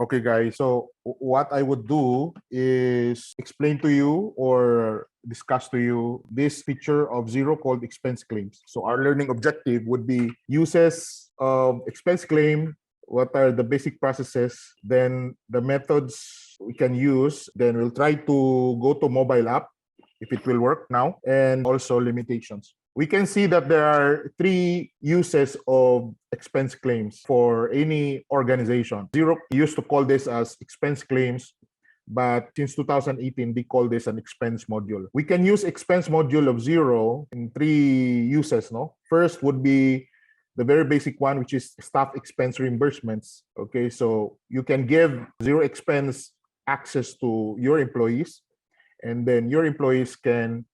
Okay, guys. So what I would do is explain to you or discuss to you this feature of Xero called expense claims. So our learning objective would be uses of expense claim, what are the basic processes, then the methods we can use, then we'll try to go to mobile app if it will work now, and also limitations. We can see that there are three uses of expense claims for any organization. Xero used to call this as expense claims, but since 2018, they call this an expense module. We can use expense module of Xero in three uses. No, first would be the very basic one, which is staff expense reimbursements. Okay, so you can give Xero expense access to your employees, and then your employees can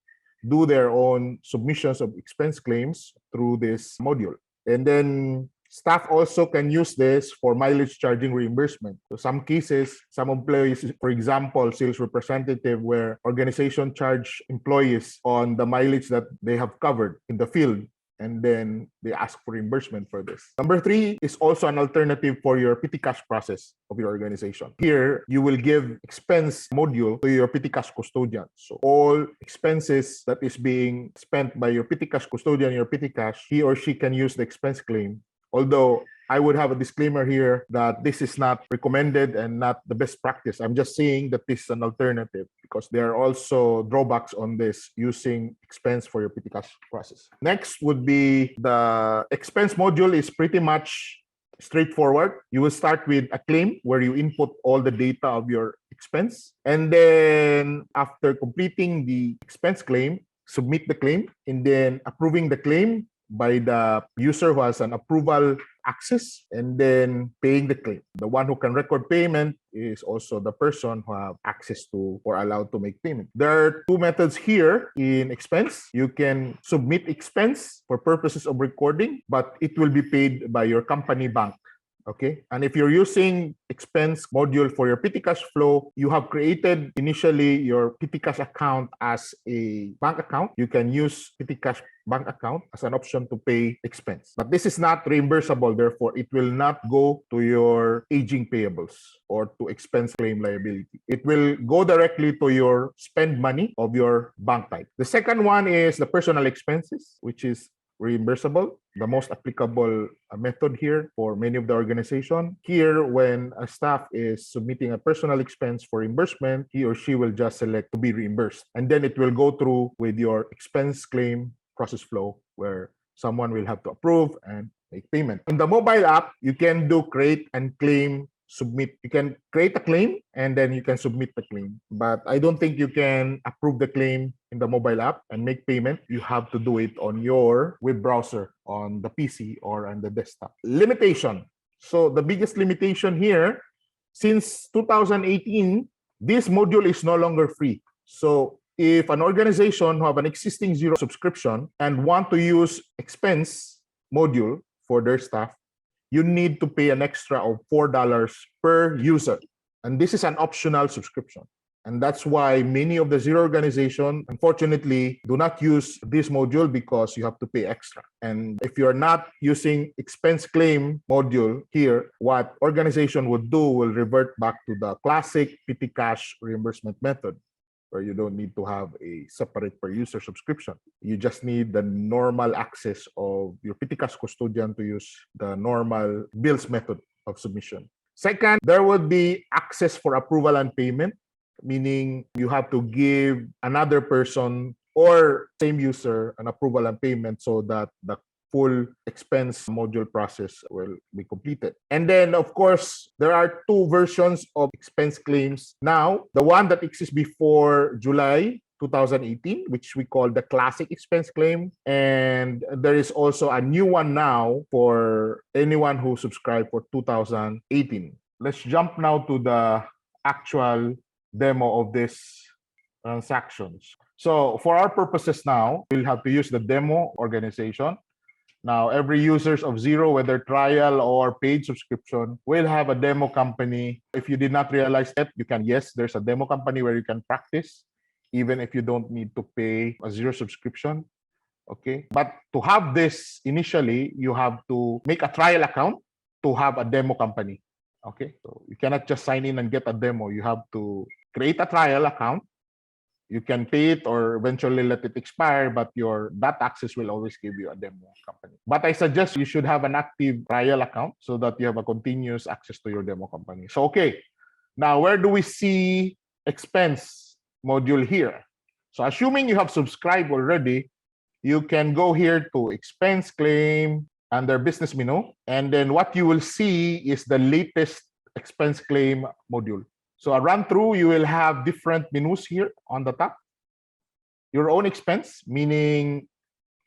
do their own submissions of expense claims through this module. And then staff also can use this for mileage charging reimbursement. So some cases, some employees, for example, sales representative, where organization charge employees on the mileage that they have covered in the field, and then they ask for reimbursement for this. Number three is also an alternative for your petty cash process of your organization. Here, you will give expense module to your petty cash custodian. So all expenses that is being spent by your petty cash custodian, your petty cash, he or she can use the expense claim. Although I would have a disclaimer here that this is not recommended and not the best practice. I'm just saying that this is an alternative because there are also drawbacks on this using expense for your petty cash process. Next would be the expense module is pretty much straightforward. You will start with a claim where you input all the data of your expense. And then after completing the expense claim, submit the claim, and then approving the claim by the user who has an approval access, and then paying the claim. The one who can record payment is also the person who have access to or allowed to make payment. There are two methods here in expense. You can submit expense for purposes of recording, but it will be paid by your company bank. Okay, and if you're using expense module for your petty cash flow, you have created initially your petty cash account as a bank account. You can use petty cash bank account as an option to pay expense. But this is not reimbursable, therefore it will not go to your aging payables or to expense claim liability. It will go directly to your spend money of your bank type. The second one is the personal expenses, which is reimbursable, the most applicable method here for many of the organization. Here, when a staff is submitting a personal expense for reimbursement, he or she will just select to be reimbursed. And then it will go through with your expense claim process flow where someone will have to approve and make payment. In the mobile app, you can do create and claim, submit. You can create a claim and then you can submit the claim. But I don't think you can approve the claim in the mobile app and make payment. You have to do it on your web browser, on the PC or on the desktop. Limitation. So the biggest limitation here, since 2018, this module is no longer free. So if an organization who have an existing Xero subscription and want to use expense module for their staff, you need to pay an extra of $4 per user. And this is an optional subscription. And that's why many of the Xero organization, unfortunately, do not use this module because you have to pay extra. And if you're not using expense claim module here, what organization would do will revert back to the classic petty cash reimbursement method, where you don't need to have a separate per user subscription. You just need the normal access of your petty cash custodian to use the normal bills method of submission. Second, there would be access for approval and payment, meaning you have to give another person or same user an approval and payment so that the full expense module process will be completed. And then, of course, there are two versions of expense claims now. The one that exists before July 2018, which we call the classic expense claim. And there is also a new one now for anyone who subscribed for 2018. Let's jump now to the actual demo of these transactions. So for our purposes now, we'll have to use the demo organization. Now, every users of Xero, whether trial or paid subscription, will have a demo company. If you did not realize that, you can, yes, there's a demo company where you can practice, even if you don't need to pay a Xero subscription. Okay. But to have this initially, you have to make a trial account to have a demo company. Okay, so you cannot just sign in and get a demo. You have to create a trial account. You can pay it or eventually let it expire, but your that access will always give you a demo company. But I suggest you should have an active trial account so that you have a continuous access to your demo company. So okay, now where do we see expense module here? So assuming you have subscribed already, you can go here to expense claim under business menu, and then what you will see is the latest expense claim module. So a run through, you will have different menus here on the top. Your own expense, meaning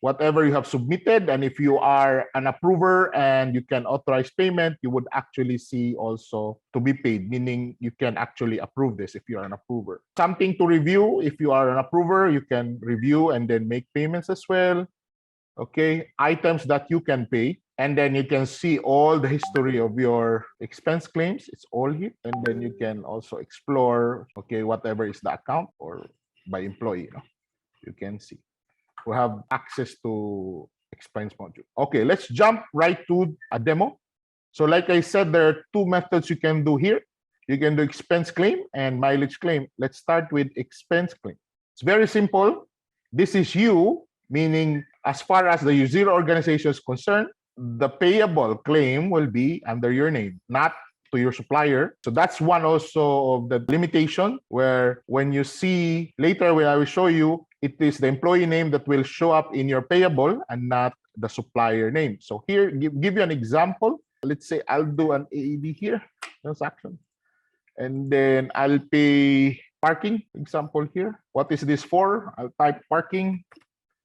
whatever you have submitted, and if you are an approver and you can authorize payment, you would actually see also to be paid, meaning you can actually approve this if you are an approver. Something to review, if you are an approver, you can review and then make payments as well. Okay, items that you can pay, and then you can see all the history of your expense claims. It's all here, and then you can also explore, okay, whatever is the account or by employee, you can see. We have access to expense module. Okay, let's jump right to a demo. So like I said, there are two methods you can do here. You can do expense claim and mileage claim. Let's start with expense claim. It's very simple. This is you, meaning as far as the Xero organization is concerned, the payable claim will be under your name, not to your supplier. So that's one also of the limitation, where when you see later, when I will show you, it is the employee name that will show up in your payable and not the supplier name. So here, give you an example. Let's say I'll do an AED here, transaction, and then I'll pay parking, example here. What is this for? I'll type parking.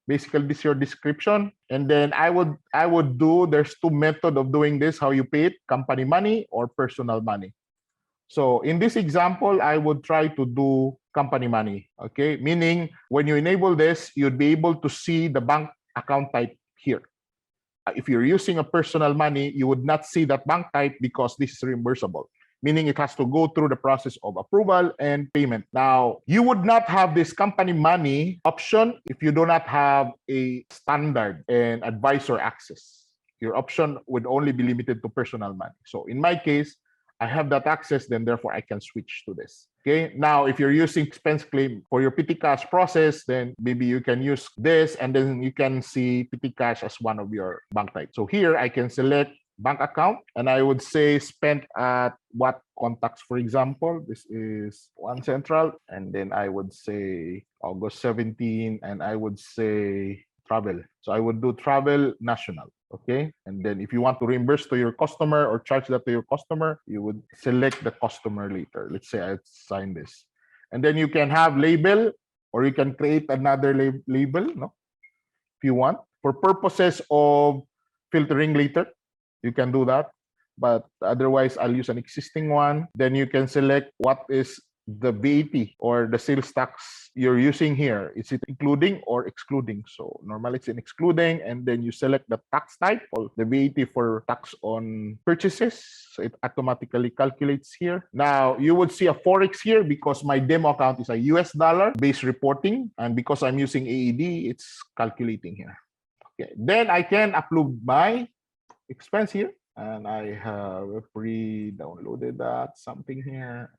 Basically, this is your description. And then I would do, there's two methods of doing this, how you pay it, company money or personal money. So in this example, I would try to do company money, okay? Meaning when you enable this, you'd be able to see the bank account type here. If you're using a personal money, you would not see that bank type because this is reimbursable, meaning it has to go through the process of approval and payment. Now, you would not have this company money option if you do not have a standard and advisor access. Your option would only be limited to personal money. So in my case, I have that access, then therefore I can switch to this. Okay. Now, if you're using expense claim for your petty cash process, then maybe you can use this, and then you can see petty cash as one of your bank types. So here I can select bank account, and I would say spent at what contacts, for example. This is One Central, and then I would say August 17, and I would say travel. So I would do travel national. Okay, and then if you want to reimburse to your customer or charge that to your customer, you would select the customer later. Let's say I sign this, and then you can have label, or you can create another label, if you want, for purposes of filtering later. You can do that, but otherwise I'll use an existing one. Then you can select what is the VAT or the sales tax you're using here. Is it including or excluding? So normally it's in excluding, and then you select the tax type, or the VAT for tax on purchases. So it automatically calculates here. Now you would see a Forex here because my demo account is a US dollar based reporting, and because I'm using AED, it's calculating here. Okay, then I can upload my expense here, and I have pre-downloaded that something here,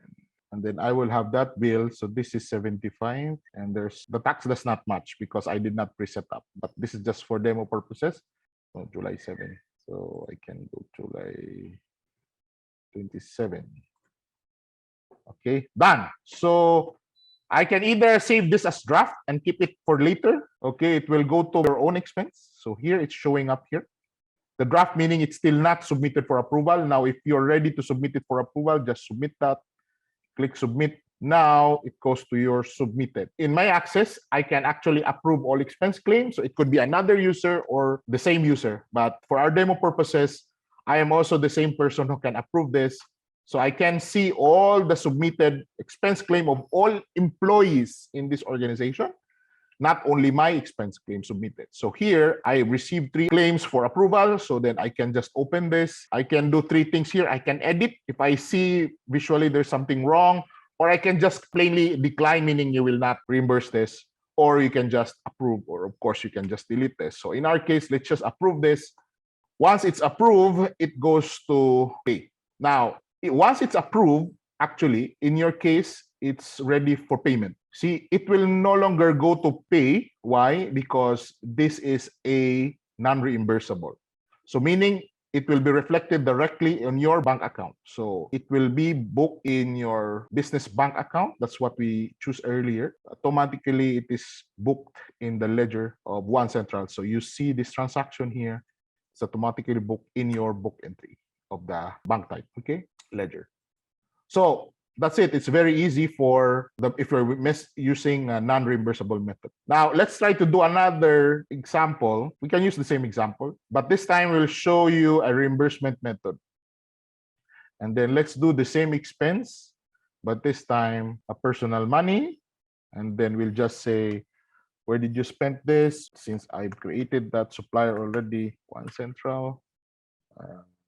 and then I will have that bill. So this is 75, and there's the tax does not match because I did not pre-set up, but this is just for demo purposes. So July 7, so I can go July 27. Okay, done. So I can either save this as draft and keep it for later. Okay, it will go to your own expense. So here it's showing up here. The draft, meaning it's still not submitted for approval. Now, if you're ready to submit it for approval, just submit that. Click submit. Now it goes to your submitted. In my access, I can actually approve all expense claims. So it could be another user or the same user. But for our demo purposes, I am also the same person who can approve this. So I can see all the submitted expense claim of all employees in this organization, not only my expense claim submitted. So here I received 3 claims for approval. So then I can just open this. I can do 3 things here. I can edit if I see visually there's something wrong, or I can just plainly decline, meaning you will not reimburse this, or you can just approve, or of course you can just delete this. So in our case, let's just approve this. Once it's approved, it goes to pay. Now, once it's approved, actually, in your case, it's ready for payment. See, it will no longer go to pay. Why? Because this is a non-reimbursable. So meaning it will be reflected directly on your bank account. So it will be booked in your business bank account. That's what we choose earlier. Automatically, it is booked in the ledger of One Central. So you see this transaction here. It's automatically booked in your book entry of the bank type, okay? Ledger. So that's it. It's very easy for if you're using a non-reimbursable method. Now let's try to do another example. We can use the same example, but this time we'll show you a reimbursement method. And then let's do the same expense, but this time a personal money. And then we'll just say, where did you spend this? Since I've created that supplier already, One Central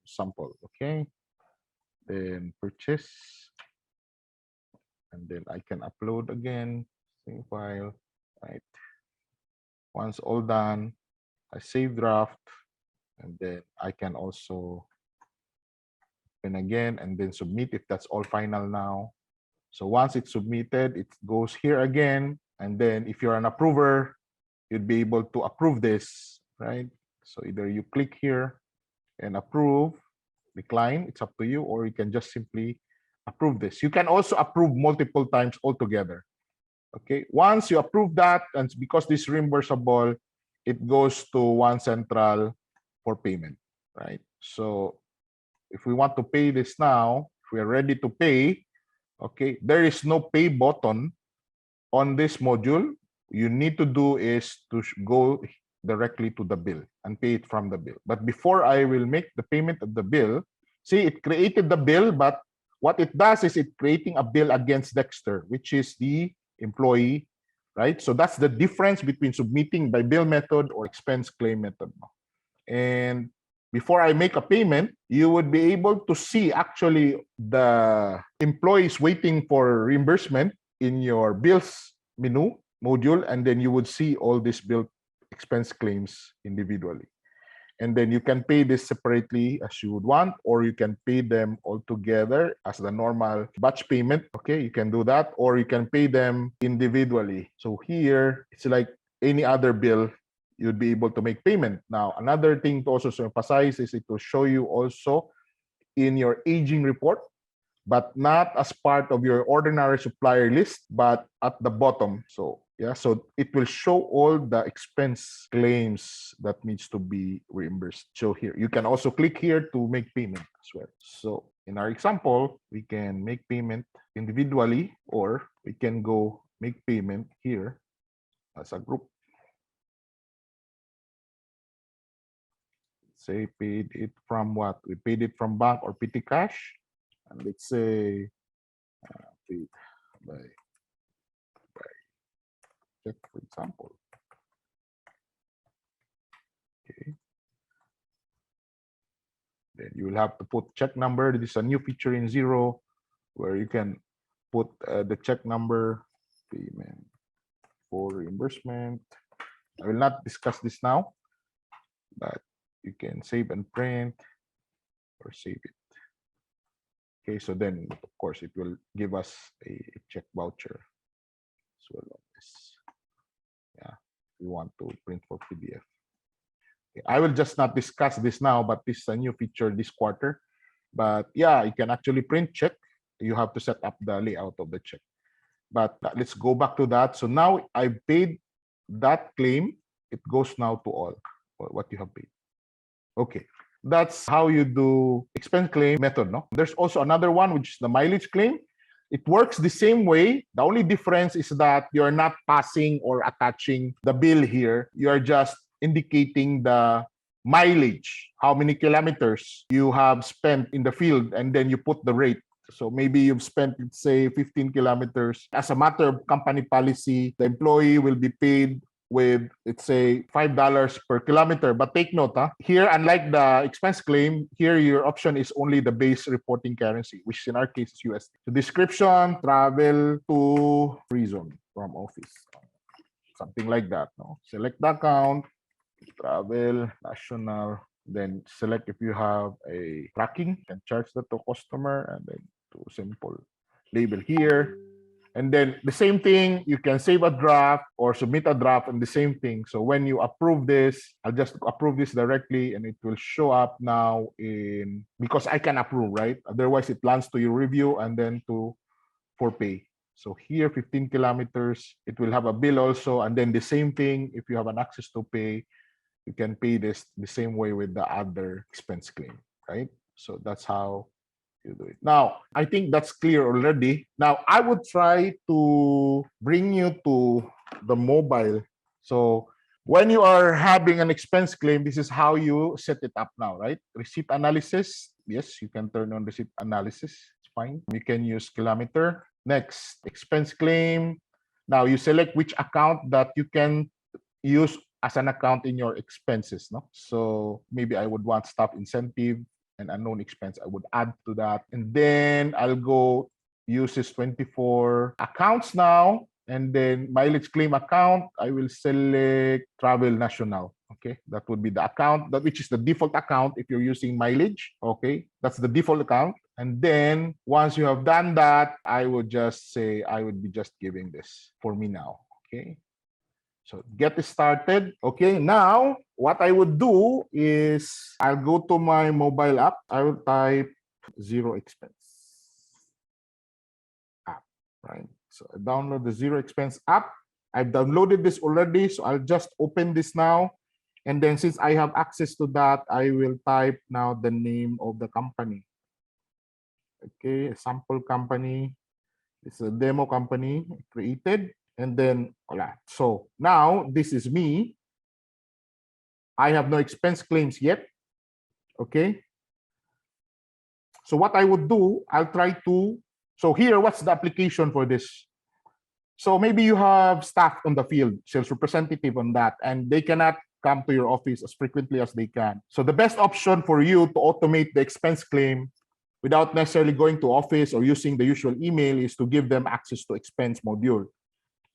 sample, okay? Then purchase. And then I can upload again, same file, right? Once all done, I save draft, and then I can also open again and then submit if that's all final now. So once it's submitted, it goes here again. And then if you're an approver, you'd be able to approve this, right? So either you click here and approve, decline, it's up to you, or you can just simply approve this. You can also approve multiple times altogether. Okay, once you approve that, and because this is reimbursable, it goes to One Central for payment, right? So if we want to pay this now, if we are ready to pay, okay, there is no pay button on this module. You need to do is to go directly to the bill and pay it from the bill. But before I will make the payment of the bill, see, it created the bill, but what it does is it creating a bill against Dexter, which is the employee, right? So that's the difference between submitting by bill method or expense claim method. And before I make a payment, you would be able to see actually the employees waiting for reimbursement in your bills menu module, and then you would see all these bill expense claims individually. And then you can pay this separately as you would want, or you can pay them all together as the normal batch payment. Okay, you can do that, or you can pay them individually. So here, it's like any other bill, you'd be able to make payment. Now, another thing to also emphasize is it will show you also in your aging report, but not as part of your ordinary supplier list, but at the bottom. So yeah, so it will show all the expense claims that needs to be reimbursed. So here, you can also click here to make payment as well. So in our example, we can make payment individually, or we can go make payment here as a group. Say paid it from what? We paid it from bank or petty cash. And let's say paid by check, for example. Okay. Then you will have to put check number. This is a new feature in Xero where you can put the check number, payment for reimbursement. I will not discuss this now, but you can save and print or save it. Okay, so then of course it will give us a check voucher as well on this. Yeah, we want to print for PDF. Okay, I will just not discuss this now, but this is a new feature this quarter. But yeah, you can actually print check. You have to set up the layout of the check. But let's go back to that. So now I've paid that claim. It goes now to all what you have paid. Okay, that's how you do expense claim method. No, there's also another one, which is the mileage claim. It works the same way. The only difference is that you're not passing or attaching the bill here. You're just indicating the mileage, how many kilometers you have spent in the field, and then you put the rate. So maybe you've spent, let's say, 15 kilometers. As a matter of company policy, the employee will be paid with, let's say, $5 per kilometer. But take note, here, unlike the expense claim, here your option is only the base reporting currency, which in our case is USD. So description, travel to free zone from office. Something like that. No? Select the account, travel, national, Then select if you have a tracking, and charge that to customer, and then to simple label here. And then the same thing, you can save a draft or submit a draft and the same thing. So when you approve this, I'll just approve this directly and it will show up now in, because I can approve, right? Otherwise it lands to your review and then to for pay. So here, 15 kilometers, it will have a bill also. And then the same thing, if you have an access to pay, you can pay this the same way with the other expense claim, right? So that's how you do it. Now, I think that's clear already. Now, I would try to bring you to the mobile. So when you are having an expense claim, this is how you set it up now, right? Receipt analysis. Yes, you can turn on receipt analysis. It's fine. You can use kilometer. Next, expense claim. Now, you select which account that you can use as an account in your expenses. No, so maybe I would want staff incentive and unknown expense. I would add to that, and then I'll go uses 24 accounts now, and then mileage claim account. I will select travel national. Okay, that would be the account that which is the default account if you're using mileage. Okay, that's the default account. And then once you have done that, I would just say I would be just giving this for me now. Okay. So get started. Okay, now what I would do is I'll go to my mobile app. I will type Xero expense app, right? So I download the Xero expense app. I've downloaded this already, so I'll just open this now. And then since I have access to that, I will type now the name of the company. Okay, a sample company. It's a demo company created. And then, voila. So now this is me. I have no expense claims yet. Okay. So what I would do, I'll try to, so here, what's the application for this? So maybe you have staff on the field, sales representative on that, and they cannot come to your office as frequently as they can. So the best option for you to automate the expense claim without necessarily going to office or using the usual email is to give them access to expense module.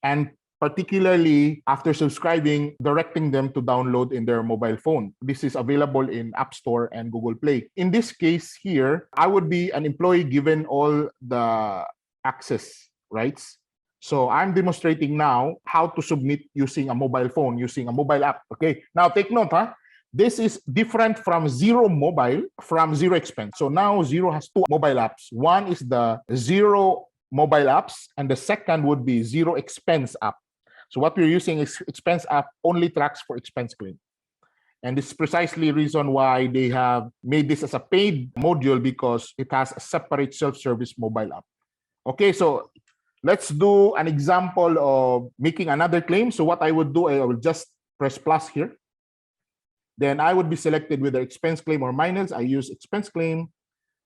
And particularly after subscribing, directing them to download in their mobile phone. This is available in App Store and Google Play. In this case here, I would be an employee given all the access rights. So I'm demonstrating now how to submit using a mobile phone, using a mobile app. Okay, now take note, huh? This is different from Xero Mobile, from Xero Expense. So now Xero has two mobile apps. One is the Xero mobile apps, and the second would be Xero Expense app. So what we're using is Expense app only tracks for expense claim. And this is precisely the reason why they have made this as a paid module, because it has a separate self-service mobile app. Okay, so let's do an example of making another claim. So what I would do, I will just press plus here. Then I would be selected with the expense claim or minus. I use expense claim.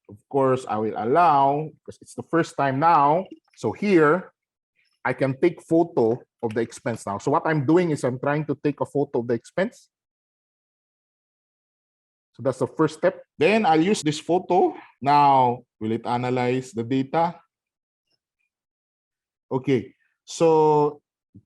Of course, I will allow, because it's the first time now. So here, I can take photo of the expense now. So what I'm doing is I'm trying to take a photo of the expense. So that's the first step. Then I'll use this photo. Now, will it analyze the data? Okay, so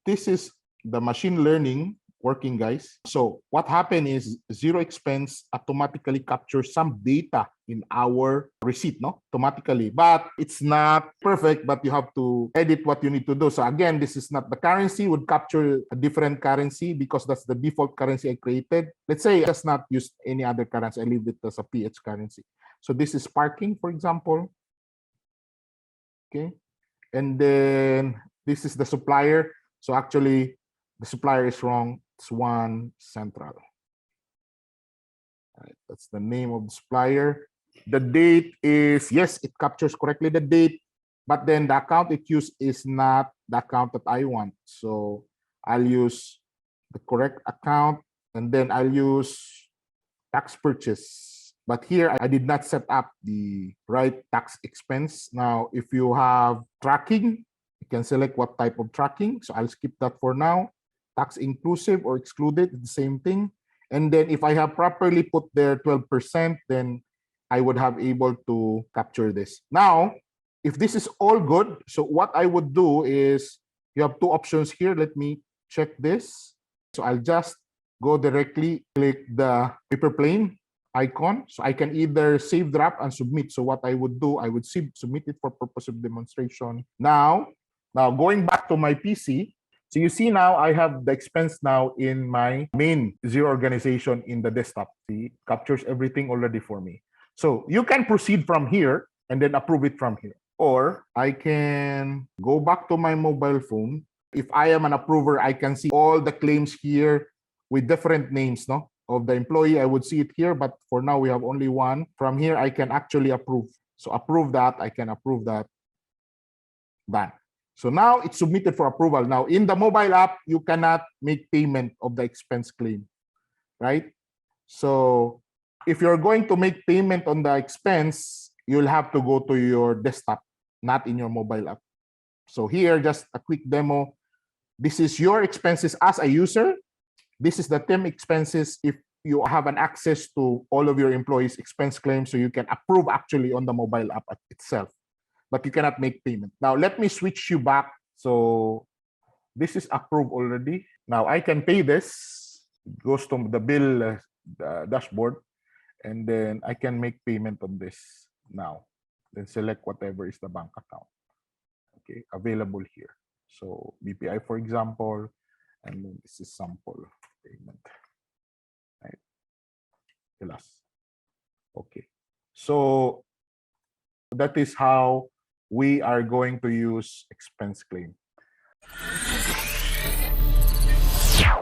this is the machine learning working, guys. So what happened is Xero Expense automatically captures some data in our receipt, no? Automatically, but it's not perfect, but you have to edit what you need to do. So again, this is not the currency, would capture a different currency because that's the default currency I created. Let's say I just not use any other currency. I leave it as a PH currency. So this is parking, for example. Okay. And then this is the supplier. So actually, the supplier is wrong. It's one central. All right, that's the name of the supplier. The date is, yes, it captures correctly the date, but then the account it used is not the account that I want. So I'll use the correct account, and then I'll use tax purchase. But here I did not set up the right tax expense. Now, if you have tracking, you can select what type of tracking. So I'll skip that for now. Tax inclusive or excluded, the same thing. And then if I have properly put there 12%, then I would have able to capture this. Now, if this is all good, so what I would do is, you have two options here. Let me check this. So I'll just go directly click the paper plane. icon. So I can either save draft and submit. So what I would do, I would submit it for purpose of demonstration. Now going back to my PC, so you see now I have the expense now in my main Xero organization in the desktop. See, it captures everything already for me. So you can proceed from here and then approve it from here. Or I can go back to my mobile phone. If I am an approver, I can see all the claims here with different names, no? Of the employee, I would see it here, but for now we have only one. From here, I can actually approve. So approve that, I can approve that. Done. So now it's submitted for approval. Now in the mobile app, you cannot make payment of the expense claim, right? So if you're going to make payment on the expense, you'll have to go to your desktop, not in your mobile app. So here, just a quick demo. This is your expenses as a user. This is the team expenses if you have an access to all of your employees' expense claims, so you can approve actually on the mobile app itself, but you cannot make payment. Now, let me switch you back. So this is approved already. Now I can pay this. It goes to the bill dashboard, and then I can make payment on this now. Then select whatever is the bank account. Okay, available here. So BPI, for example, and then this is sample payment. Right. Okay. So that is how we are going to use expense claim.